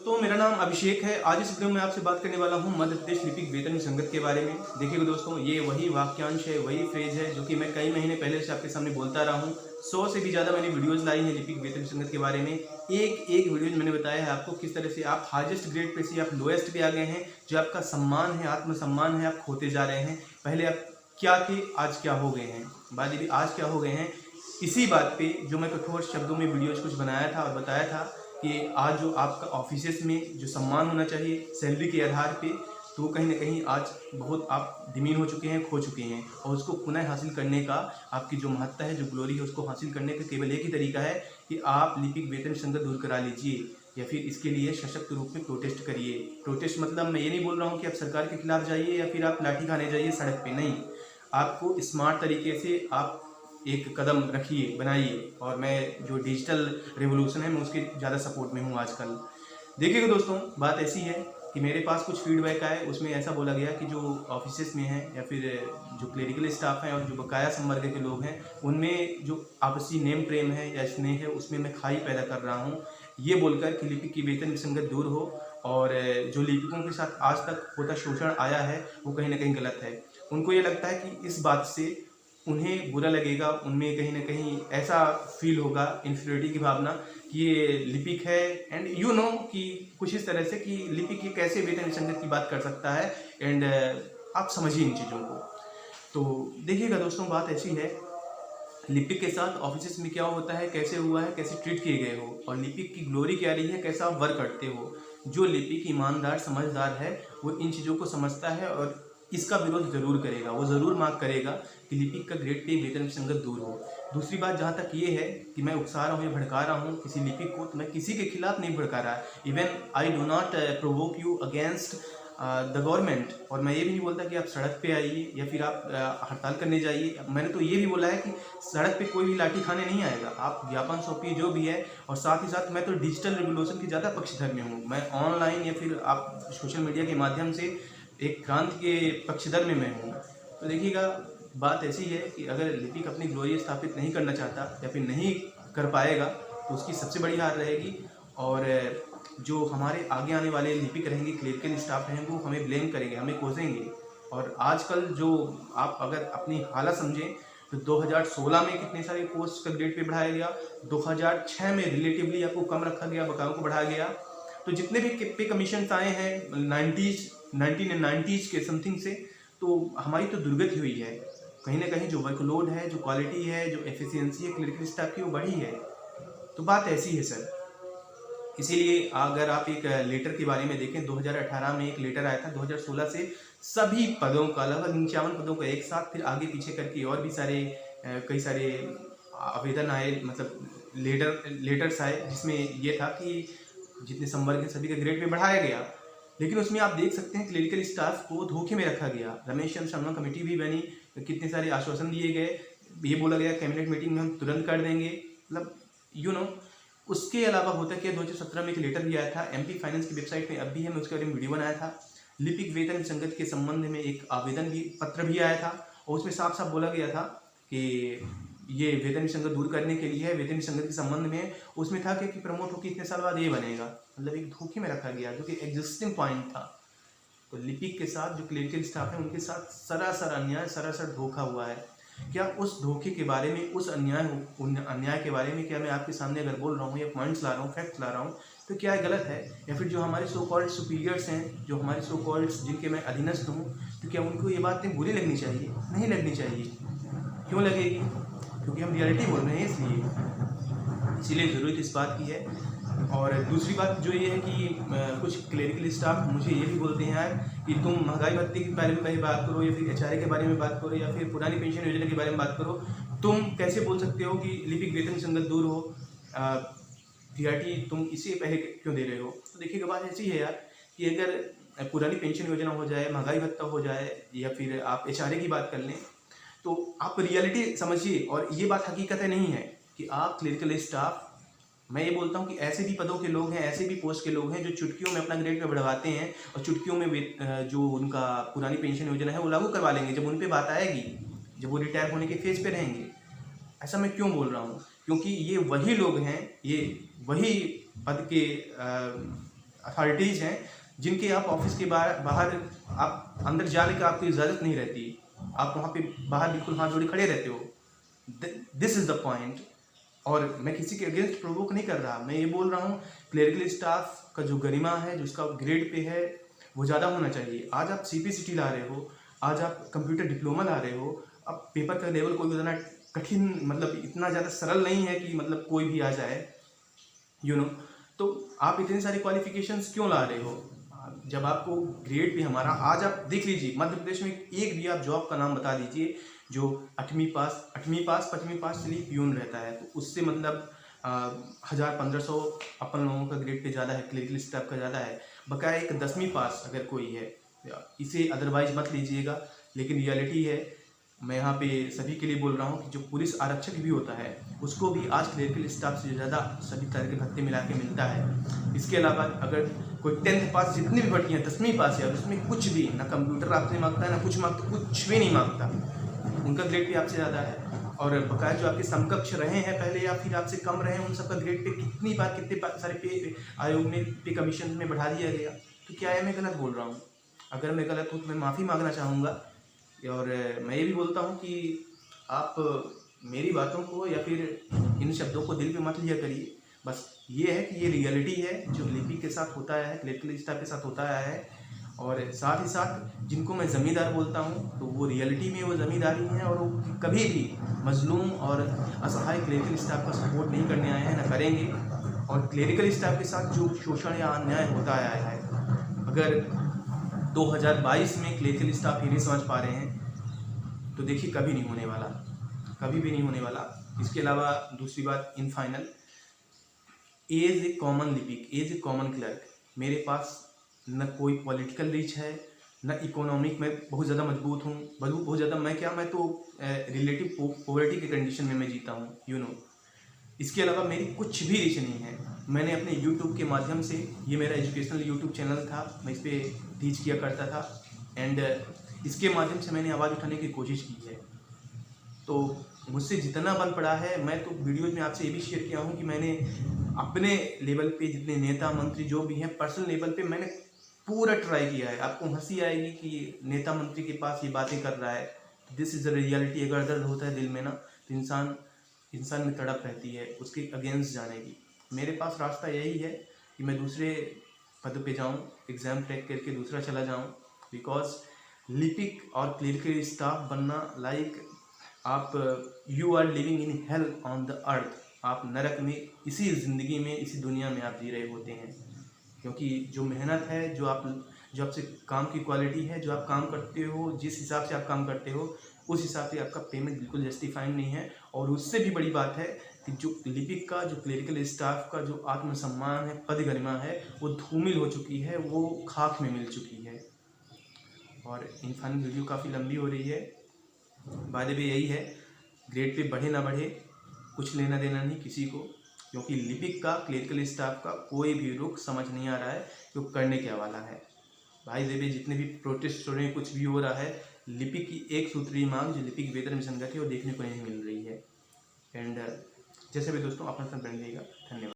तो मेरा नाम अभिषेक है। आज इस वीडियो में आपसे बात करने वाला हूं मध्य प्रदेश लिपिक वेतन संगत के बारे में। देखिए दोस्तों, ये वही वाक्यांश है, वही फ्रेज है जो कि मैं कई महीने पहले से आपके सामने बोलता रहा हूं। 100 से भी ज़्यादा मैंने वीडियोस लाई हैं लिपिक वेतन संगत के बारे में। एक एक वीडियोज मैंने बताया है आपको किस तरह से आप हाईएस्ट ग्रेड पे से आप लोएस्ट पे आ गए हैं। जो आपका सम्मान है, आत्मसम्मान है, आप खोते जा रहे हैं। पहले आप क्या थे, आज क्या हो गए हैं। बात ये आज क्या हो गए हैं, इसी बात पे जो मैं कठोर शब्दों में वीडियोज कुछ बनाया था और बताया था कि आज जो आपका ऑफिसेस में जो सम्मान होना चाहिए सैलरी के आधार पे, तो कहीं ना कहीं आज बहुत आप डिमीन हो चुके हैं, खो चुके हैं। और उसको पुनः हासिल करने का आपकी जो महत्ता है, जो ग्लोरी है, उसको हासिल करने का केवल एक ही तरीका है कि आप लिपिक वेतन संगत दूर करा लीजिए या फिर इसके लिए सशक्त रूप में प्रोटेस्ट करिए। प्रोटेस्ट मतलब मैं ये नहीं बोल रहा हूँ कि आप सरकार के खिलाफ जाइए या फिर आप लाठी खाने जाइए सड़क पे, नहीं। आपको स्मार्ट तरीके से आप एक कदम रखिए, बनाइए। और मैं जो डिजिटल रेवोल्यूशन है, मैं उसके ज़्यादा सपोर्ट में हूँ आजकल। देखिएगा दोस्तों, बात ऐसी है कि मेरे पास कुछ फीडबैक आए, उसमें ऐसा बोला गया कि जो ऑफिसेस में हैं या फिर जो क्लरिकल स्टाफ हैं और जो बकाया संवर्ग के लोग हैं, उनमें जो आपसी नेम प्रेम है या स्नेह है, उसमें मैं खाई पैदा कर रहा हूँ। ये बोलकर कि लिपिक की वेतन विसंगत दूर हो और जो लिपिकों के साथ आज तक होता शोषण आया है वो कहीं ना कहीं गलत है। उनको ये लगता है कि इस बात से उन्हें बुरा लगेगा, उनमें कहीं ना कहीं ऐसा फील होगा, इन्फीरियरिटी की भावना कि ये लिपिक है। एंड यू नो कि कुछ इस तरह से कि लिपिक ये कैसे वेतन विसंगत की बात कर सकता है। एंड आप समझिए इन चीज़ों को। तो देखिएगा दोस्तों, बात ऐसी है, लिपिक के साथ ऑफिस में क्या होता है, कैसे हुआ है, कैसे ट्रीट किए गए हो, और लिपिक की ग्लोरी क्या रही है, कैसा आप वर्क करते हो। जो लिपिक ईमानदार समझदार है वो इन चीज़ों को समझता है और इसका विरोध जरूर करेगा। वो ज़रूर मांग करेगा कि लिपिक का ग्रेड पे वेतन विसंगत दूर हो। दूसरी बात जहाँ तक ये है कि मैं उकसा रहा हूँ या भड़का रहा हूँ किसी लिपिक को, तो मैं किसी के खिलाफ नहीं भड़का रहा। Even I do not provoke you against the government. और मैं ये भी नहीं बोलता कि आप सड़क पे आइए या फिर आप हड़ताल करने जाइए। मैंने तो ये भी बोला है कि सड़क पे कोई भी लाठी खाने नहीं आएगा, आप ज्ञापन सौंपिए जो भी है। और साथ ही साथ मैं तो डिजिटल रेवोल्यूशन की ज़्यादा पक्षधर में हूँ। मैं ऑनलाइन या फिर आप सोशल मीडिया के माध्यम से एक क्रांति के पक्षधर में मैं हूँ। तो देखिएगा, बात ऐसी है कि अगर लिपिक अपनी ग्लोरी स्थापित नहीं करना चाहता या फिर नहीं कर पाएगा तो उसकी सबसे बड़ी हार रहेगी। और जो हमारे आगे आने वाले लिपिक रहेंगे, क्लरिकल स्टाफ रहेंगे, वो हमें ब्लेम करेंगे, हमें कोसेंगे। और आजकल जो आप अगर अपनी हालत समझें तो 2016 में कितने सारे पोस्ट का ग्रेड पे बढ़ाया गया, 2006 में रिलेटिवली आपको कम रखा गया, बकायों को बढ़ाया गया। तो जितने भी पे कमीशन आए हैं 1990s के समथिंग से, तो हमारी तो दुर्गति हुई है। कहीं ना कहीं जो वर्कलोड है, जो क्वालिटी है, जो एफिशिएंसी है क्लरिकल स्टाफ की, वो बढ़ी है। तो बात ऐसी है सर। इसीलिए अगर आप एक लेटर के बारे में देखें, 2018 में एक लेटर आया था, 2016 से सभी पदों का लगभग 51 पदों का एक साथ, फिर आगे पीछे करके और भी सारे कई सारे आवेदन आए, मतलब लेटर्स आए, जिसमें ये था कि जितने संवर्ग हैं सभी का ग्रेड पे बढ़ाया गया। लेकिन उसमें आप देख सकते हैं क्लरिकल स्टाफ को धोखे में रखा गया। रमेश चंद्र शर्मा कमेटी भी बनी, कितने सारे आश्वासन दिए गए, ये बोला गया कैबिनेट मीटिंग में हम तुरंत कर देंगे, मतलब यू नो। उसके अलावा होता क्या, 2017 में एक लेटर भी आया था, एमपी फाइनेंस की वेबसाइट में अब भी है, मैं उसके बारे में वीडियो बनाया था। लिपिक वेतन विसंगत के संबंध में एक आवेदन भी, पत्र भी आया था, और उसमें साफ साफ बोला गया था कि ये वेतन विसंगत दूर करने के लिए है, वेतन विसंगत के संबंध में। उसमें था कि प्रमोट होकर इतने साल बाद ये बनेगा, मतलब एक धोखे में रखा गया जो कि एग्जिस्टिंग पॉइंट था। तो लिपिक के साथ जो क्लरिकल स्टाफ है उनके साथ सरासर अन्याय, सरासर धोखा हुआ है। क्या उस धोखे के बारे में, उस अन्याय के बारे में क्या मैं आपके सामने अगर बोल रहा हूँ या पॉइंट्स ला रहा हूँ, फैक्ट्स ला रहा हूँ, तो क्या गलत है? या फिर जो हमारे सो कॉल्ड सुपीरियर्स हैं, जो हमारे सो कॉल्ड जिनके मैं अधीनस्थ हूँ, तो क्या उनको ये बातें बुरी लगनी चाहिए? नहीं लगनी चाहिए। क्यों लगेगी? क्योंकि हम रियलिटी बोल रहे हैं, इसीलिए ज़रूरत इस बात की है। और दूसरी बात जो ये है कि कुछ क्लरिकल स्टाफ मुझे ये भी बोलते हैं यार कि तुम महंगाई भत्ते के बारे में कहीं बात करो या फिर एचआरए के बारे में बात करो या फिर पुरानी पेंशन योजना के बारे में बात करो। तुम कैसे बोल सकते हो कि लिपिक वेतन विसंगत दूर हो, टीआरटी तुम इसे पहले क्यों दे रहे हो? तो देखिए, बात ऐसी है यार कि अगर पुरानी पेंशन योजना हो जाए, महंगाई भत्ता हो जाए, या फिर आप एचआरए की बात कर लें, तो आप रियलिटी समझिए। और ये बात हकीकत नहीं है कि आप क्लरिकल स्टाफ, मैं ये बोलता हूँ कि ऐसे भी पदों के लोग हैं, ऐसे भी पोस्ट के लोग हैं जो चुटकियों में अपना ग्रेड पे बढ़वाते हैं और चुटकियों में जो उनका पुरानी पेंशन योजना है वो लागू करवा लेंगे जब उन पे बात आएगी, जब वो रिटायर होने के फेज पे रहेंगे। ऐसा मैं क्यों बोल रहा हूँ? क्योंकि ये वही लोग हैं, ये वही पद के अथॉरिटीज़ हैं जिनके आप ऑफिस के बाहर आप अंदर जाने की आपको इजाज़त नहीं रहती, आप वहाँ पे बाहर बिल्कुल हाथ जोड़े खड़े रहते हो। This is the point. और मैं किसी के अगेंस्ट प्रोवोक नहीं कर रहा, मैं ये बोल रहा हूँ क्लरिकल स्टाफ का जो गरिमा है, जो उसका ग्रेड पे है, वो ज़्यादा होना चाहिए। आज आप CPCT ला रहे हो, आज आप कंप्यूटर डिप्लोमा ला रहे हो, अब पेपर का लेवल कोई उतना कठिन, मतलब इतना ज़्यादा सरल नहीं है कि मतलब कोई भी आ जाए, तो आप इतनी सारी क्वालिफिकेशंस क्यों ला रहे हो? जब आपको ग्रेड पे हमारा, आज आप देख लीजिए मध्य प्रदेश में एक भी आप जॉब का नाम बता दीजिए जो 8वीं पास 5वीं पास चलिए प्यून रहता है, तो उससे मतलब 1000-1500 अपन लोगों का ग्रेड पे ज़्यादा है, क्लरिकल स्टाफ का ज़्यादा है। बकाया एक 10वीं पास अगर कोई है, इसे अदरवाइज मत लीजिएगा, लेकिन रियलिटी है, मैं यहाँ पे सभी के लिए बोल रहा हूँ कि जो पुलिस आरक्षक भी होता है उसको भी आज क्लरिकल स्टाफ से ज़्यादा सभी तरह के भत्ते मिला के मिलता है। इसके अलावा अगर कोई 10th पास, जितनी भी भर्ती हैं 10वीं पास है और उसमें कुछ भी ना कंप्यूटर आपसे मांगता है ना कुछ मांगता, कुछ भी नहीं मांगता, उनका ग्रेड भी आपसे ज़्यादा है। और बकाया जो आपके समकक्ष रहे हैं पहले या फिर आपसे कम रहे हैं, उन सबका ग्रेड पे कितनी बार कितने सारे पे आयोग में पे कमीशन में बढ़ा दिया गया। तो क्या है, मैं गलत बोल रहा हूँ? अगर मैं गलत हूँ तो मैं माफ़ी मांगना चाहूँगा। और मैं ये भी बोलता हूँ कि आप मेरी बातों को या फिर इन शब्दों को दिल पे मत लिया करिए। बस ये है कि ये रियलिटी है जो लिपिक के साथ होता है, क्लरिकल स्टाफ के साथ होता आया है। और साथ ही साथ जिनको मैं ज़मींदार बोलता हूँ, तो वो रियलिटी में वो ज़मींदारी हैं और वो कभी भी मजलूम और असहाय क्लरिकल स्टाफ का सपोर्ट नहीं करने आए हैं, ना करेंगे। और क्लरिकल स्टाफ के साथ जो शोषण या अन्याय होता आया है, अगर 2022 में क्लरिकल स्टाफ ये नहीं समझ पा रहे हैं तो देखिए कभी नहीं होने वाला, कभी भी नहीं होने वाला। इसके अलावा दूसरी बात, in final, as a common लिपिक, एज ए कॉमन क्लर्क, मेरे पास न कोई पॉलिटिकल रीच है, न इकोनॉमिक में बहुत ज़्यादा मजबूत हूँ, बहुत ज़्यादा मैं तो रिलेटिव पॉवर्टी के कंडीशन में मैं जीता हूँ, इसके अलावा मेरी कुछ भी रीच नहीं है। मैंने अपने YouTube के माध्यम से, ये मेरा एजुकेशनल YouTube चैनल था, मैं इस पर टीच किया करता था एंड इसके माध्यम से मैंने आवाज़ उठाने की कोशिश की है। तो मुझसे जितना बन पड़ा है, मैं तो वीडियोज़ में आपसे ये भी शेयर किया हूँ कि मैंने अपने लेवल पे जितने नेता मंत्री जो भी हैं, पर्सनल लेवल पे मैंने पूरा ट्राई किया है। आपको हंसी आएगी कि नेता मंत्री के पास ये बातें कर रहा है, दिस इज़ द रियलिटी। अगर दर्द होता है दिल में ना, तो इंसान में तड़प रहती है उसके अगेंस्ट जाने की। मेरे पास रास्ता यही है कि मैं दूसरे पद पे जाऊं, एग्ज़ाम क्रैक करके दूसरा चला जाऊं, बिकॉज लिपिक और क्लरिकल स्टाफ बनना लाइक आप you are living in hell on the earth. आप नरक में, इसी ज़िंदगी में, इसी दुनिया में आप जी रहे होते हैं, क्योंकि जो मेहनत है, जो आपसे काम की क्वालिटी है, जो आप काम करते हो, जिस हिसाब से आप काम करते हो, उस हिसाब से आपका पेमेंट बिल्कुल जस्टिफाइंग नहीं है। और उससे भी बड़ी बात है कि जो लिपिक का, जो क्लरिकल स्टाफ का जो आत्मसम्मान है, पद गरिमा है, वो धूमिल हो चुकी है, वो खाक में मिल चुकी है। और इन फाइनल वीडियो काफ़ी लंबी हो रही है। बाय द वे यही है, ग्रेड पे बढ़े ना बढ़े कुछ लेना देना नहीं किसी को, क्योंकि लिपिक का, क्लरिकल स्टाफ का कोई भी रुख समझ नहीं आ रहा है कि वो करने क्या वाला है। भाई देवे, जितने भी प्रोटेस्ट हो रहे हैं, कुछ भी हो रहा है, लिपिक की एक सूत्री मांग जो लिपिक वेतन मिशन का है, वो देखने को नहीं मिल रही है। एंड जैसे भी दोस्तों, अपना बन जाएगा। धन्यवाद।